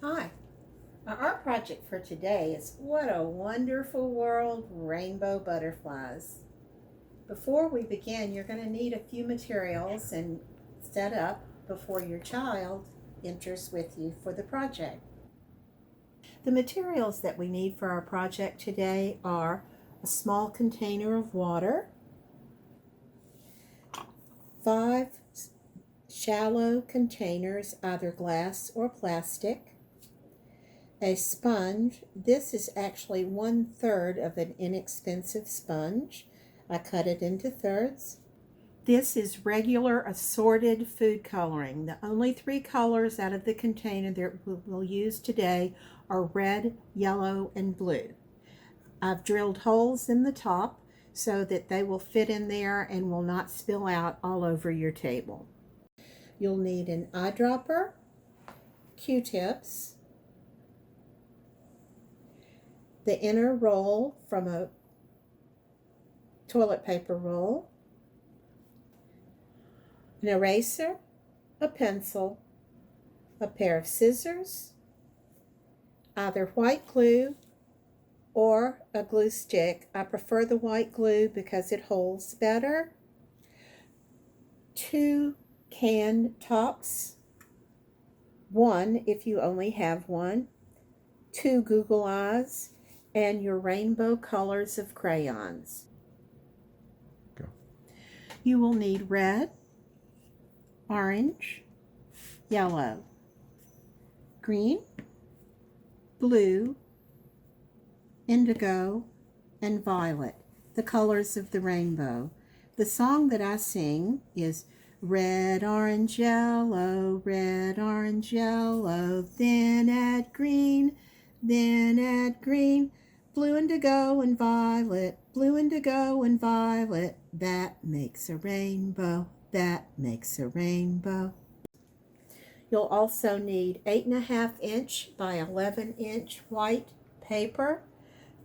Hi, our art project for today is What a Wonderful World Rainbow Butterflies. Before we begin, you're going to need a few materials and set up before your child enters with you for the project. The materials that we need for our project today are a small container of water, 5 shallow containers, either glass or plastic, a sponge. This is actually 1/3 of an inexpensive sponge. I cut it into thirds. This is regular assorted food coloring. The only 3 colors out of the container that we'll use today are red, yellow, and blue. I've drilled holes in the top so that they will fit in there and will not spill out all over your table. You'll need an eyedropper, Q-tips, the inner roll from a toilet paper roll, an eraser, a pencil, a pair of scissors, either white glue or a glue stick. I prefer the white glue because it holds better. 2 can tops, 1 if you only have one, 2 Google eyes, and your rainbow colors of crayons. Go. You will need red, orange, yellow, green, blue, indigo, and violet, the colors of the rainbow. The song that I sing is red, orange, yellow, then add green, blue, indigo, and violet, blue, indigo, and violet. That makes a rainbow, that makes a rainbow. You'll also need 8.5" by 11" white paper.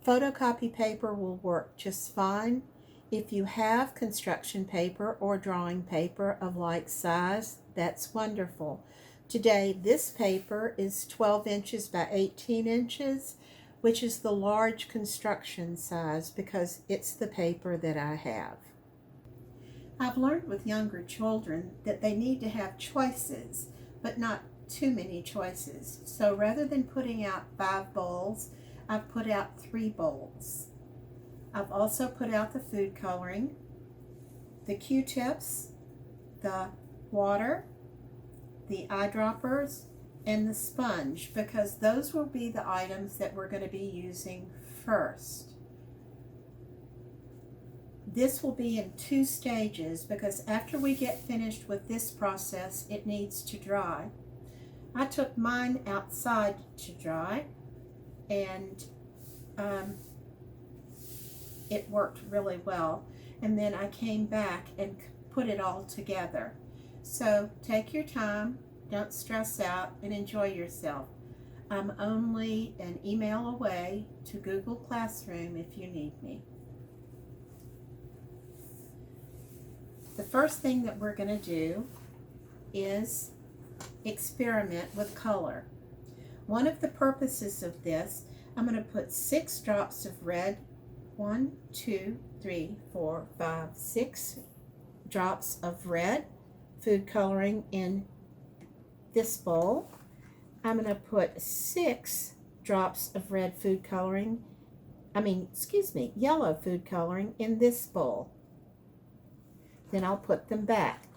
Photocopy paper will work just fine. If you have construction paper or drawing paper of like size, that's wonderful. Today, this paper is 12 inches by 18 inches, which is the large construction size because it's the paper that I have. I've learned with younger children that they need to have choices, but not too many choices. So rather than putting out 5 bowls, I've put out 3 bowls. I've also put out the food coloring, the Q-tips, the water, the eyedroppers, and the sponge, because those will be the items that we're going to be using first. This will be in 2 stages because after we get finished with this process, it needs to dry. I took mine outside to dry, and it worked really well. And then I came back and put it all together. So take your time, don't stress out, and enjoy yourself. I'm only an email away to Google Classroom if you need me. The first thing that we're going to do is experiment with color. One of the purposes of this, I'm going to put 6 drops of red, 1, 2, 3, 4, 5, 6 drops of red food coloring in this bowl. I'm going to put 6 drops of red food coloring, yellow food coloring in this bowl. Then I'll put them back.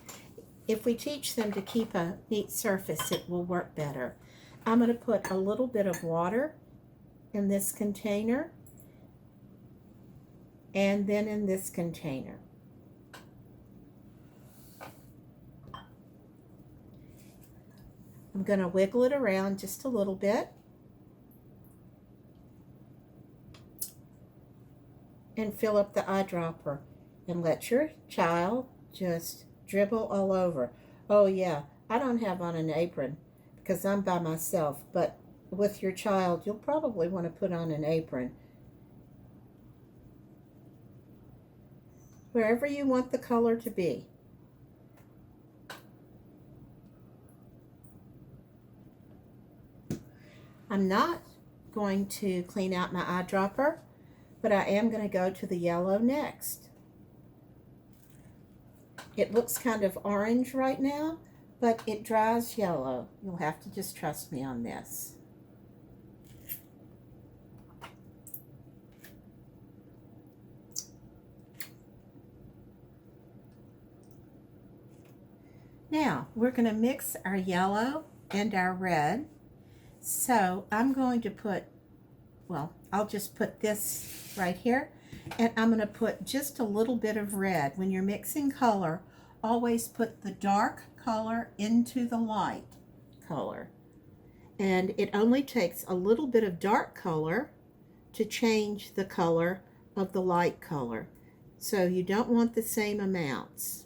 If we teach them to keep a neat surface, it will work better. I'm going to put a little bit of water in this container and then in this container. I'm going to wiggle it around just a little bit and fill up the eyedropper and let your child just dribble all over. Oh yeah, I don't have on an apron because I'm by myself, but with your child, you'll probably want to put on an apron. Wherever you want the color to be. I'm not going to clean out my eyedropper, but I am going to go to the yellow next. It looks kind of orange right now, but it dries yellow. You'll have to just trust me on this. Now, we're going to mix our yellow and our red. So I'm going to put, well, I'll just put this right here, and I'm going to put just a little bit of red. When you're mixing color, always put the dark color into the light color. And it only takes a little bit of dark color to change the color of the light color. So you don't want the same amounts.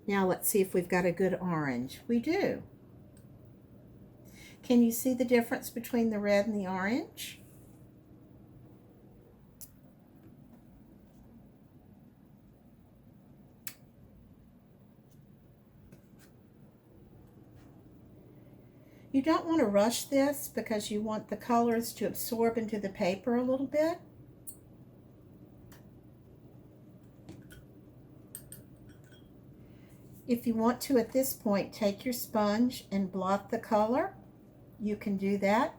Now let's see if we've got a good orange. We do. Can you see the difference between the red and the orange? You don't want to rush this because you want the colors to absorb into the paper a little bit. If you want to, at this point, take your sponge and blot the color. You can do that.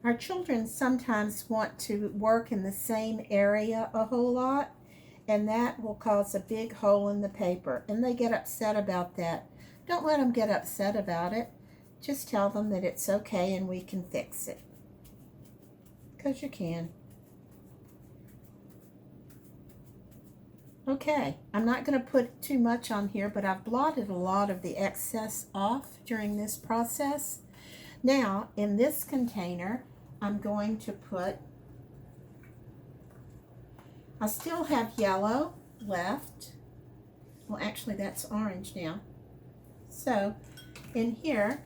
Our children sometimes want to work in the same area a whole lot, and that will cause a big hole in the paper, and they get upset about that. Don't let them get upset about it. Just tell them that it's okay and we can fix it. Because you can. Okay, I'm not going to put too much on here, but I've blotted a lot of the excess off during this process. Now, in this container, I'm going to put, I still have yellow left. Well, actually, that's orange now. So, in here,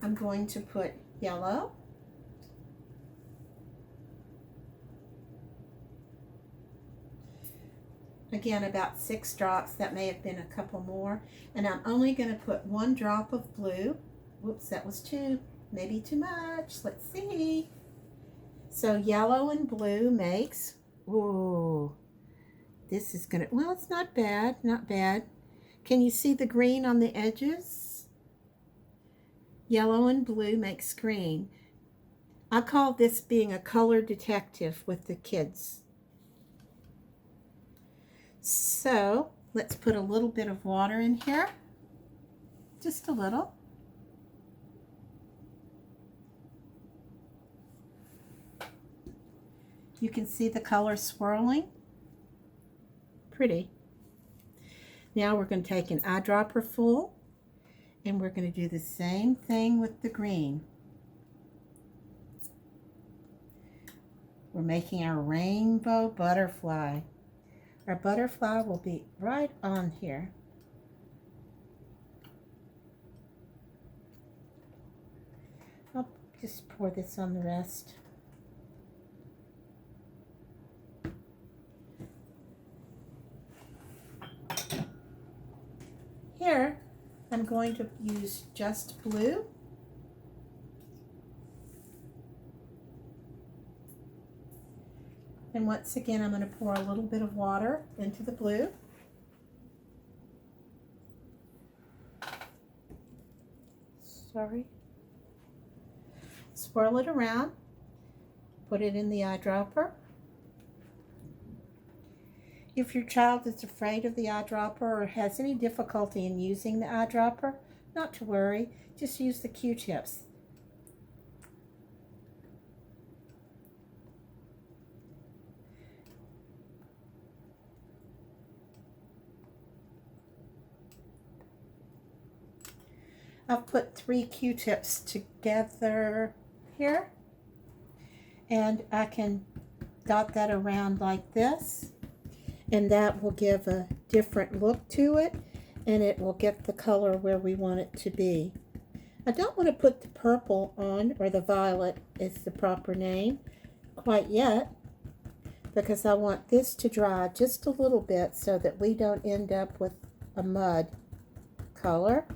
I'm going to put yellow. Again, about 6 drops. That may have been a couple more. And I'm only going to put 1 drop of blue. Whoops, that was 2. Maybe too much. Let's see. So yellow and blue makes, ooh, this is going to, well, it's not bad, not bad. Can you see the green on the edges? Yellow and blue makes green. I call this being a color detective with the kids. So let's put a little bit of water in here, just a little. You can see the color swirling. Pretty. Now we're going to take an eyedropper full, and we're going to do the same thing with the green. We're making our rainbow butterfly. Our butterfly will be right on here. I'll just pour this on the rest. Here, I'm going to use just blue. And once again, I'm going to pour a little bit of water into the blue. Sorry. Swirl it around. Put it in the eyedropper. If your child is afraid of the eyedropper or has any difficulty in using the eyedropper, not to worry. Just use the Q-tips. I've put 3 Q-tips together here, and I can dot that around like this, and that will give a different look to it, and it will get the color where we want it to be. I don't want to put the purple on, or the violet is the proper name, quite yet, because I want this to dry just a little bit so that we don't end up with a mud color.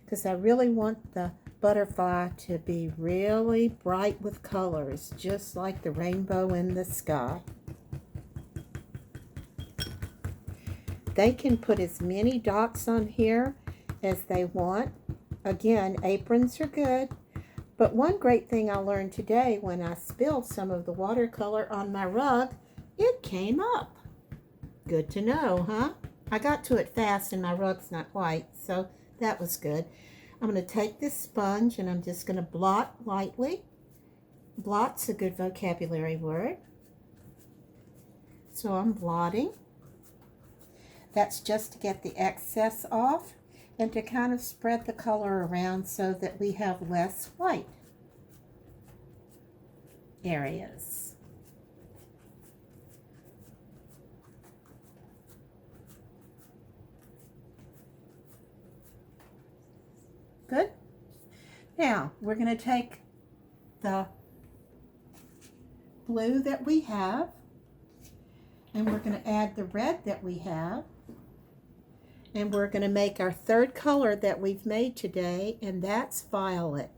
Because I really want the butterfly to be really bright with colors, just like the rainbow in the sky. They can put as many dots on here as they want. Again, aprons are good. But one great thing I learned today, when I spilled some of the watercolor on my rug, it came up. Good to know, huh? I got to it fast and my rug's not white, so that was good. I'm going to take this sponge and I'm just going to blot lightly. Blot's a good vocabulary word. So I'm blotting. That's just to get the excess off and to kind of spread the color around so that we have less white areas. Good. Now we're going to take the blue that we have and we're going to add the red that we have. And we're going to make our third color that we've made today, and that's violet.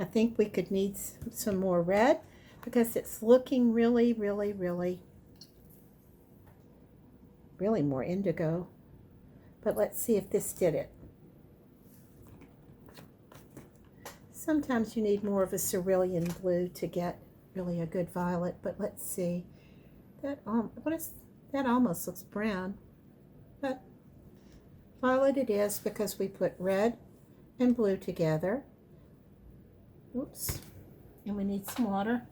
I think we could need some more red because it's looking really more indigo. But let's see if this did it. Sometimes you need more of a cerulean blue to get really a good violet, but let's see. That almost looks brown. But violet it is because we put red and blue together. Oops. And we need some water.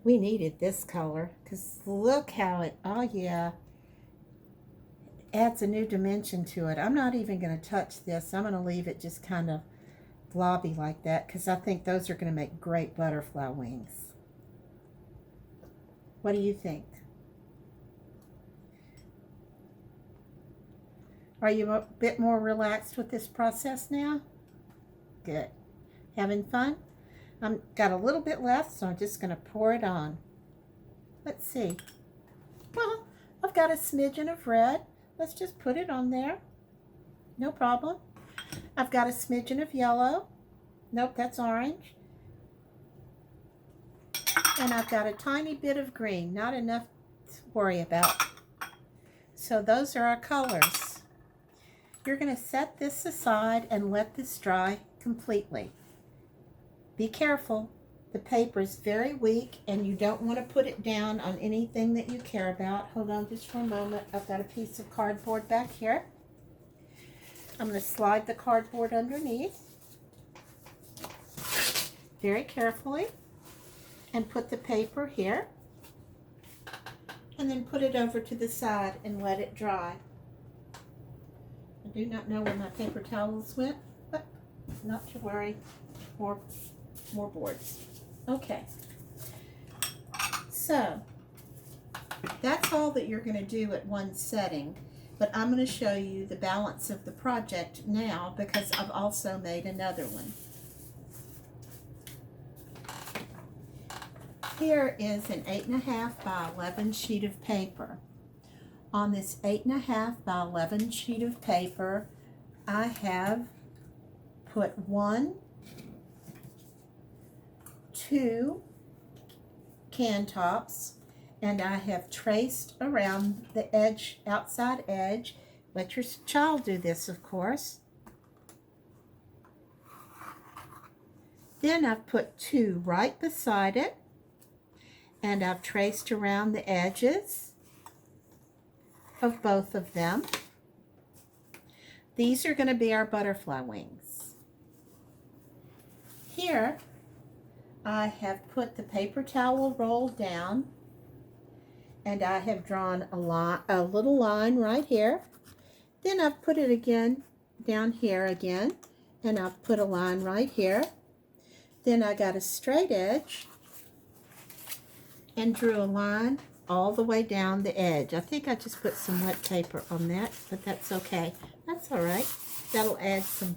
We needed this color because look how it, oh yeah, adds a new dimension to it. I'm not even going to touch this. I'm going to leave it just kind of blobby like that because I think those are going to make great butterfly wings. What do you think? Are you a bit more relaxed with this process now? Good. Having fun? I've got a little bit left, so I'm just going to pour it on. Let's see. Well, I've got a smidgen of red. Let's just put it on there. No problem. I've got a smidgen of yellow. Nope, that's orange. And I've got a tiny bit of green. Not enough to worry about. So those are our colors. You're going to set this aside and let this dry completely. Be careful. The paper is very weak and you don't want to put it down on anything that you care about. Hold on just for a moment. I've got a piece of cardboard back here. I'm going to slide the cardboard underneath very carefully and put the paper here and then put it over to the side and let it dry. I do not know where my paper towels went, but not to worry. More boards. Okay, so that's all that you're going to do at one setting, but I'm going to show you the balance of the project now because I've also made another one. Here is an 8.5 by 11 sheet of paper. On this 8.5 by 11 sheet of paper, I have put 1, 2 can tops, and I have traced around the edge, outside edge. Let your child do this, of course. Then I've put 2 right beside it, and I've traced around the edges of both of them. These are going to be our butterfly wings. Here, I have put the paper towel roll down and I have drawn a little line right here. Then I've put it again down here again and I've put a line right here. Then I got a straight edge and drew a line all the way down the edge. I think I just put some wet paper on that, but that's okay. That's all right. That'll add some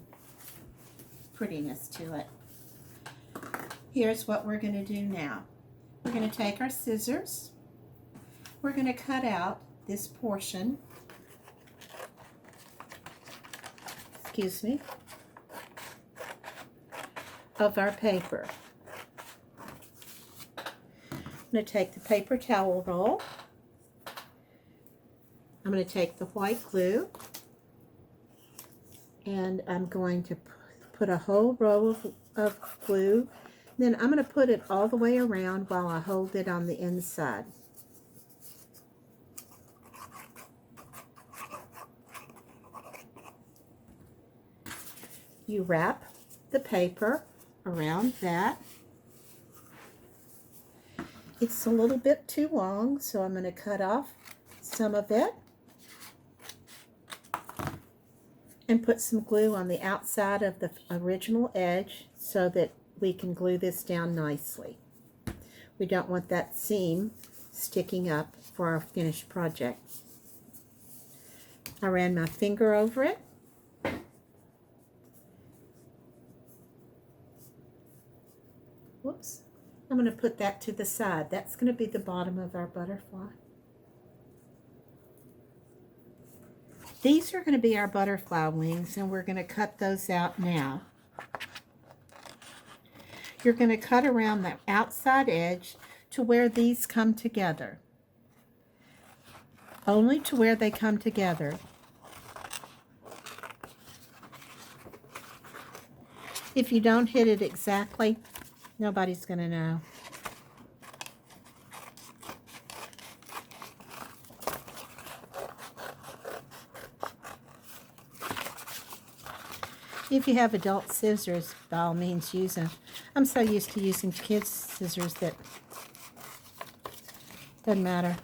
prettiness to it. Here's what we're going to do now. We're going to take our scissors. We're going to cut out this portion. Excuse me. Of our paper. I'm going to take the paper towel roll. I'm going to take the white glue, and I'm going to put a whole row of glue. Then I'm going to put it all the way around while I hold it on the inside. You wrap the paper around that. It's a little bit too long, so I'm going to cut off some of it and put some glue on the outside of the original edge so that we can glue this down nicely. We don't want that seam sticking up for our finished project. I ran my finger over it. Whoops. I'm going to put that to the side. That's going to be the bottom of our butterfly. These are going to be our butterfly wings, and we're going to cut those out now. You're going to cut around the outside edge to where these come together. Only to where they come together. If you don't hit it exactly, nobody's going to know. If you have adult scissors, by all means use them. I'm so used to using kids' scissors that doesn't matter.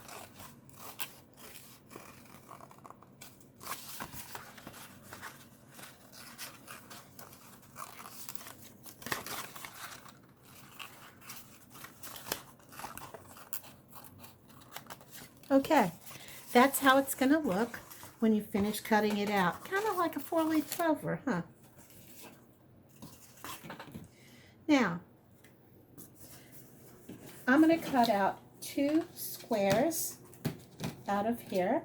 Okay, that's how it's going to look when you finish cutting it out. Kind of like a 4-leaf clover, huh? Now, I'm going to cut out 2 squares out of here.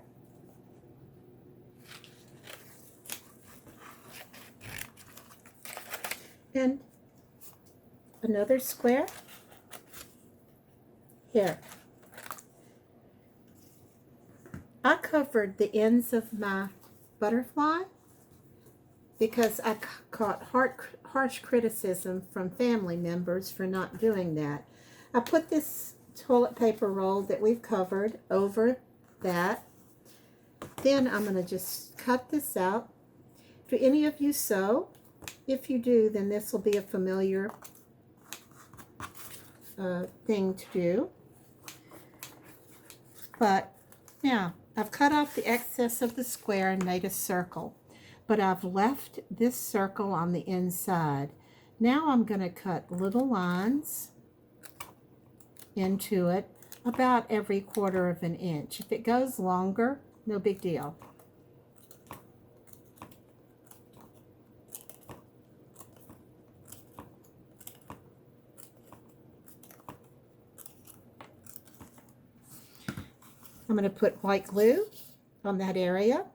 And another square here. I covered the ends of my butterfly because I caught harsh criticism from family members for not doing that. I put this toilet paper roll that we've covered over that. Then I'm going to just cut this out. Do any of you sew? If you do, then this will be a familiar thing to do. But now, I've cut off the excess of the square and made a circle, but I've left this circle on the inside. Now I'm going to cut little lines into it about every 1/4 of an inch. If it goes longer, no big deal. I'm going to put white glue on that area.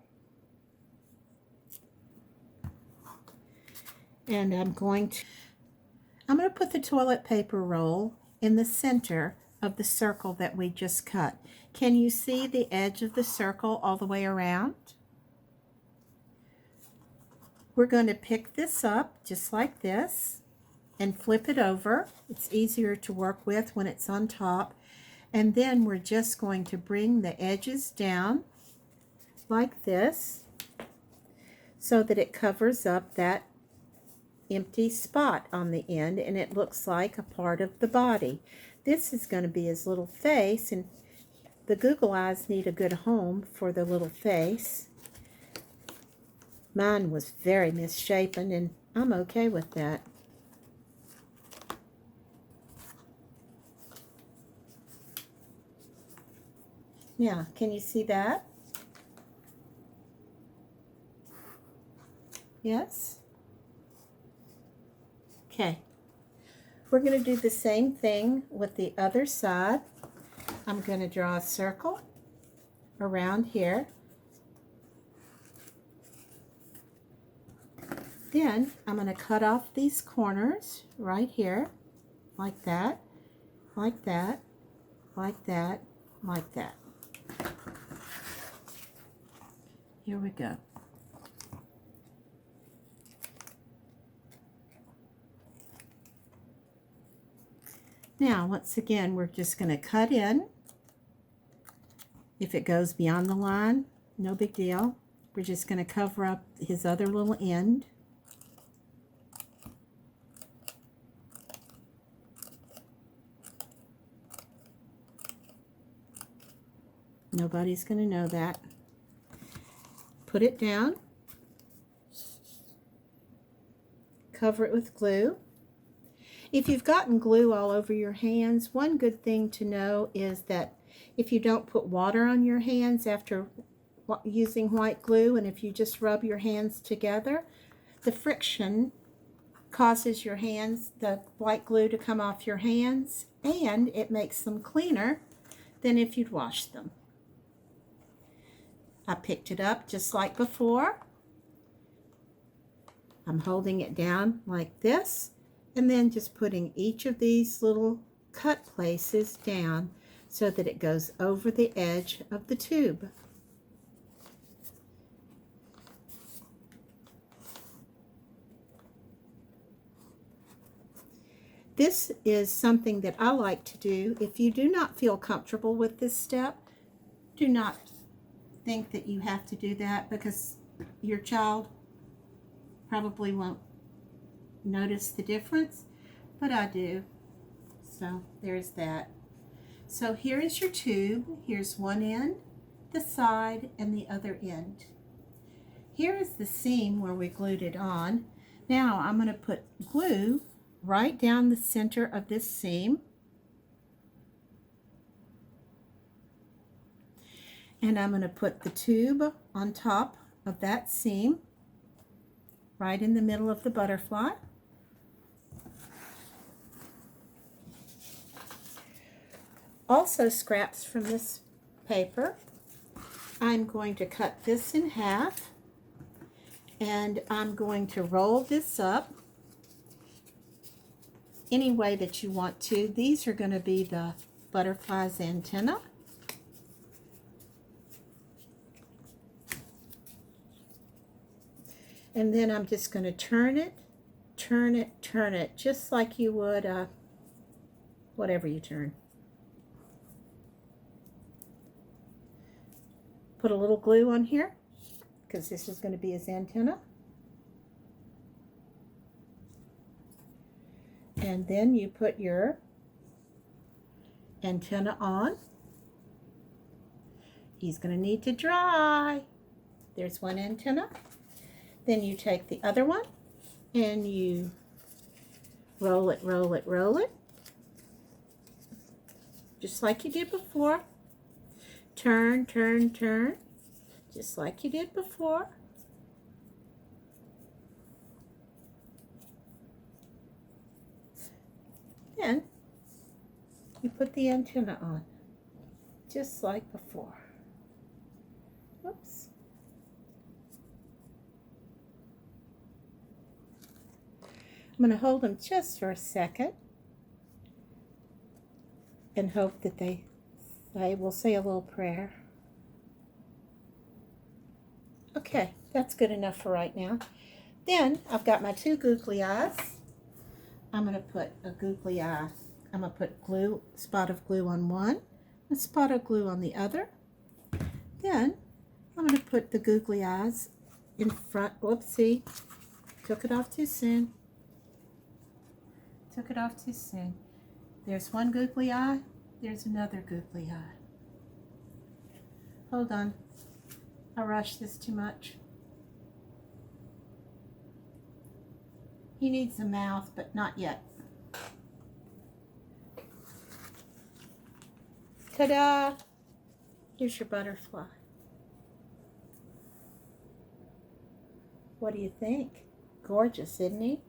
And I'm going to put the toilet paper roll in the center of the circle that we just cut. Can you see the edge of the circle all the way around? We're going to pick this up just like this and flip it over. It's easier to work with when it's on top. And then we're just going to bring the edges down like this so that it covers up that empty spot on the end and it looks like a part of the body. This is going to be his little face, and the Google eyes need a good home for the little face. Mine was very misshapen, and I'm okay with that. Now, can you see that? Yes? Okay. We're going to do the same thing with the other side. I'm going to draw a circle around here. Then I'm going to cut off these corners right here, like that, like that, like that, like that. Here we go. Now, once again, we're just going to cut in. If it goes beyond the line, no big deal. We're just going to cover up his other little end. Nobody's going to know that. Put it down. Cover it with glue. If you've gotten glue all over your hands, one good thing to know is that if you don't put water on your hands after using white glue, and if you just rub your hands together, the friction causes your hands, the white glue, to come off your hands, and it makes them cleaner than if you'd washed them. I picked it up just like before. I'm holding it down like this, and then just putting each of these little cut places down so that it goes over the edge of the tube. This is something that I like to do. If you do not feel comfortable with this step, do not think that you have to do that, because your child probably won't notice the difference, but I do. So there's that. So here is your tube. Here's one end, the side, and the other end. Here is the seam where we glued it on. Now I'm going to put glue right down the center of this seam. And I'm going to put the tube on top of that seam, right in the middle of the butterfly. Also, scraps from this paper, I'm going to cut this in half, and I'm going to roll this up any way that you want to. These are going to be the butterfly's antenna. And then I'm just going to turn it, just like you would whatever you turn. Put a little glue on here, because this is going to be his antenna. And then you put your antenna on. He's going to need to dry. There's one antenna. Then you take the other one and you roll it, roll it, roll it, just like you did before. Turn, turn, turn, just like you did before. Then you put the antenna on, just like before. Oops. I'm going to hold them just for a second and hope that they will say a little prayer. Okay, that's good enough for right now. Then I've got my two googly eyes. I'm going to put a googly eye. I'm going to put glue, spot of glue on one, a spot of glue on the other. Then I'm going to put the googly eyes in front. Whoopsie, took it off too soon. Took it off too soon. There's one googly eye. There's another googly eye. Hold on. I rushed this too much. He needs a mouth, but not yet. Ta-da! Here's your butterfly. What do you think? Gorgeous, isn't he?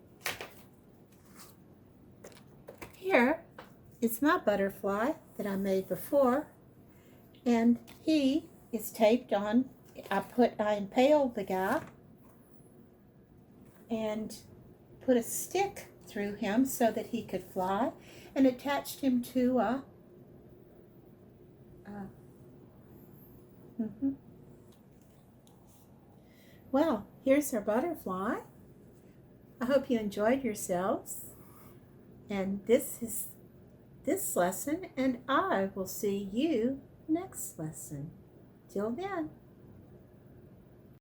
here is my butterfly that I made before, and he is taped on. I impaled the guy and put a stick through him so that he could fly, and attached him to a Well, here's our butterfly. I hope you enjoyed yourselves. And this is this lesson, and I will see you next lesson. Till then.